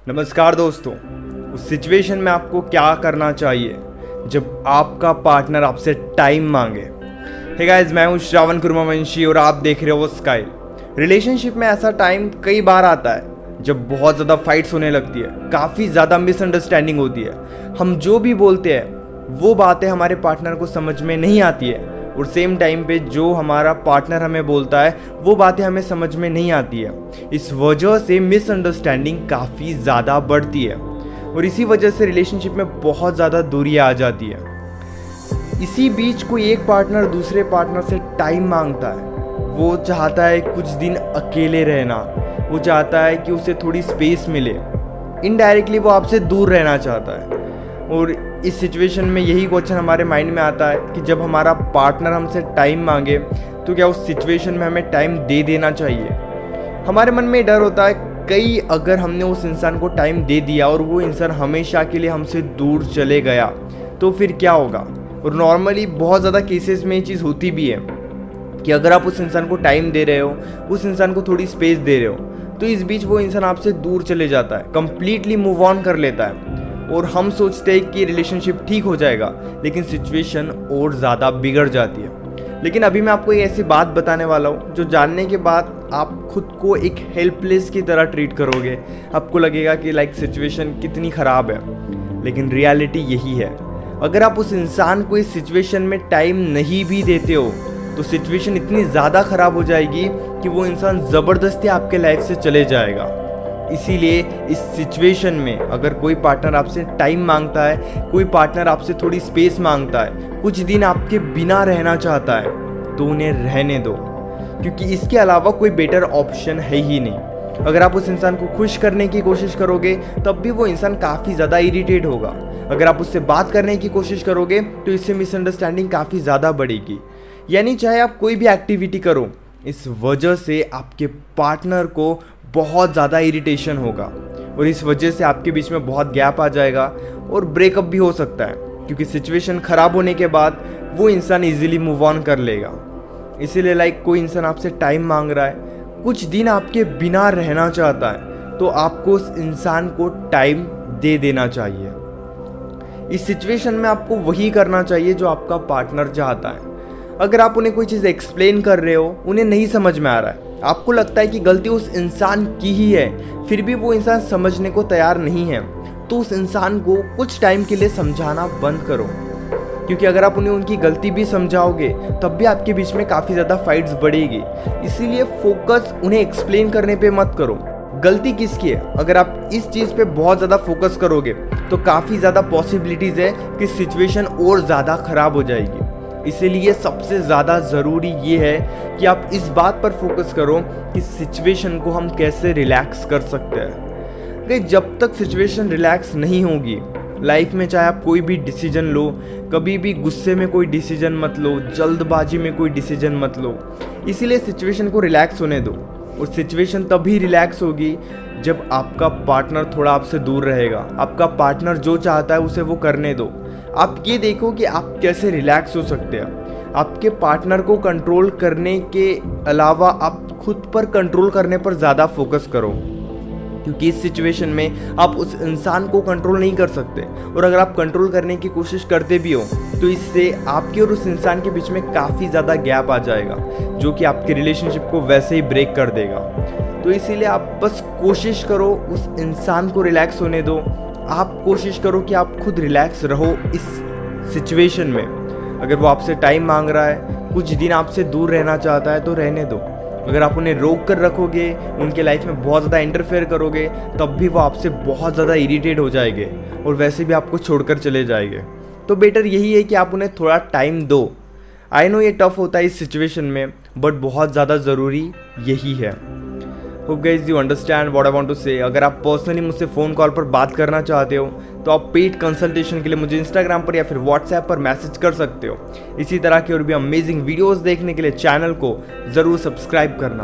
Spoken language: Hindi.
नमस्कार दोस्तों। उस सिचुएशन में आपको क्या करना चाहिए जब आपका पार्टनर आपसे टाइम मांगे। हे गाइस, मैं हूं श्रावण कुर्मावंशी और आप देख रहे हो स्काई। रिलेशनशिप में ऐसा टाइम कई बार आता है जब बहुत ज़्यादा फाइट्स होने लगती है, काफ़ी ज़्यादा मिसअंडरस्टैंडिंग होती है। हम जो भी बोलते हैं वो बातें हमारे पार्टनर को समझ में नहीं आती है और सेम टाइम पे जो हमारा पार्टनर हमें बोलता है वो बातें हमें समझ में नहीं आती है। इस वजह से मिसअंडरस्टैंडिंग काफ़ी ज़्यादा बढ़ती है और इसी वजह से रिलेशनशिप में बहुत ज़्यादा दूरियां आ जाती है। इसी बीच कोई एक पार्टनर दूसरे पार्टनर से टाइम मांगता है। वो चाहता है कुछ दिन अकेले रहना, वो चाहता है कि उसे थोड़ी स्पेस मिले। इनडायरेक्टली वो आपसे दूर रहना चाहता है। और इस सिचुएशन में यही क्वेश्चन हमारे माइंड में आता है कि जब हमारा पार्टनर हमसे टाइम मांगे तो क्या उस सिचुएशन में हमें टाइम दे देना चाहिए। हमारे मन में डर होता है कई अगर हमने उस इंसान को टाइम दे दिया और वो इंसान हमेशा के लिए हमसे दूर चले गया तो फिर क्या होगा। और नॉर्मली बहुत ज़्यादा केसेस में ये चीज़ होती भी है कि अगर आप उस इंसान को टाइम दे रहे हो, उस इंसान को थोड़ी स्पेस दे रहे हो, तो इस बीच वो इंसान आपसे दूर चले जाता है, कंप्लीटली मूव ऑन कर लेता है और हम सोचते हैं कि रिलेशनशिप ठीक हो जाएगा, लेकिन सिचुएशन और ज़्यादा बिगड़ जाती है। लेकिन अभी मैं आपको एक ऐसी बात बताने वाला हूँ जो जानने के बाद आप खुद को एक हेल्पलेस की तरह ट्रीट करोगे। आपको लगेगा कि सिचुएशन कितनी ख़राब है, लेकिन रियलिटी यही है। अगर आप उस इंसान को इस सिचुएशन में टाइम नहीं भी देते हो तो सिचुएशन इतनी ज़्यादा ख़राब हो जाएगी कि वो इंसान ज़बरदस्ती आपके लाइफ से चले जाएगा। इसीलिए इस सिचुएशन में अगर कोई पार्टनर आपसे टाइम मांगता है, कोई पार्टनर आपसे थोड़ी स्पेस मांगता है, कुछ दिन आपके बिना रहना चाहता है, तो उन्हें रहने दो, क्योंकि इसके अलावा कोई बेटर ऑप्शन है ही नहीं। अगर आप उस इंसान को खुश करने की कोशिश करोगे तब भी वो इंसान काफ़ी ज़्यादा इरिटेट होगा। अगर आप उससे बात करने की कोशिश करोगे तो इससे मिसअंडरस्टैंडिंग काफ़ी ज़्यादा बढ़ेगी। यानी चाहे आप कोई भी एक्टिविटी करो, इस वजह से आपके पार्टनर को बहुत ज़्यादा इरिटेशन होगा और इस वजह से आपके बीच में बहुत गैप आ जाएगा और ब्रेकअप भी हो सकता है, क्योंकि सिचुएशन ख़राब होने के बाद वो इंसान इजीली मूव ऑन कर लेगा। इसीलिए कोई इंसान आपसे टाइम मांग रहा है, कुछ दिन आपके बिना रहना चाहता है, तो आपको उस इंसान को टाइम दे देना चाहिए। इस सिचुएशन में आपको वही करना चाहिए जो आपका पार्टनर चाहता है। अगर आप उन्हें कोई चीज़ एक्सप्लेन कर रहे हो, उन्हें नहीं समझ में आ रहा है, आपको लगता है कि गलती उस इंसान की ही है, फिर भी वो इंसान समझने को तैयार नहीं है, तो उस इंसान को कुछ टाइम के लिए समझाना बंद करो। क्योंकि अगर आप उन्हें उनकी गलती भी समझाओगे तब भी आपके बीच में काफ़ी ज़्यादा फाइट्स बढ़ेगी। इसीलिए फोकस उन्हें एक्सप्लेन करने पे मत करो, गलती किसकी है। अगर आप इस चीज़ पे बहुत ज़्यादा फोकस करोगे तो काफ़ी ज़्यादा पॉसिबिलिटीज़ है कि सिचुएशन और ज़्यादा ख़राब हो जाएगी। इसीलिए सबसे ज़्यादा ज़रूरी ये है कि आप इस बात पर फोकस करो कि सिचुएशन को हम कैसे रिलैक्स कर सकते हैं। कि जब तक सिचुएशन रिलैक्स नहीं होगी लाइफ में, चाहे आप कोई भी डिसीजन लो, कभी भी गुस्से में कोई डिसीजन मत लो, जल्दबाजी में कोई डिसीजन मत लो। इसीलिए सिचुएशन को रिलैक्स होने दो और सिचुएशन तभी रिलैक्स होगी जब आपका पार्टनर थोड़ा आपसे दूर रहेगा। आपका पार्टनर जो चाहता है उसे वो करने दो। आप ये देखो कि आप कैसे रिलैक्स हो सकते हैं। आपके पार्टनर को कंट्रोल करने के अलावा आप खुद पर कंट्रोल करने पर ज़्यादा फोकस करो, क्योंकि इस सिचुएशन में आप उस इंसान को कंट्रोल नहीं कर सकते। और अगर आप कंट्रोल करने की कोशिश करते भी हो तो इससे आपके और उस इंसान के बीच में काफ़ी ज़्यादा गैप आ जाएगा, जो कि आपके रिलेशनशिप को वैसे ही ब्रेक कर देगा। तो इसीलिए आप बस कोशिश करो उस इंसान को रिलैक्स होने दो। आप कोशिश करो कि आप खुद रिलैक्स रहो इस सिचुएशन में। अगर वो आपसे टाइम मांग रहा है, कुछ दिन आपसे दूर रहना चाहता है, तो रहने दो। अगर आप उन्हें रोक कर रखोगे, उनके लाइफ में बहुत ज़्यादा इंटरफेयर करोगे, तब भी वो आपसे बहुत ज़्यादा इरिटेट हो जाएंगे और वैसे भी आपको छोड़कर चले जाएंगे। तो बेटर यही है कि आप उन्हें थोड़ा टाइम दो। आई नो ये टफ होता है इस सिचुएशन में, बट बहुत ज़्यादा ज़रूरी यही है। Hope guys you understand what I want to say. अगर आप पर्सनली मुझसे फ़ोन कॉल पर बात करना चाहते हो तो आप पेड कंसल्टेशन के लिए मुझे इंस्टाग्राम पर या फिर व्हाट्सएप पर मैसेज कर सकते हो। इसी तरह की और भी अमेजिंग वीडियोस देखने के लिए चैनल को ज़रूर सब्सक्राइब करना।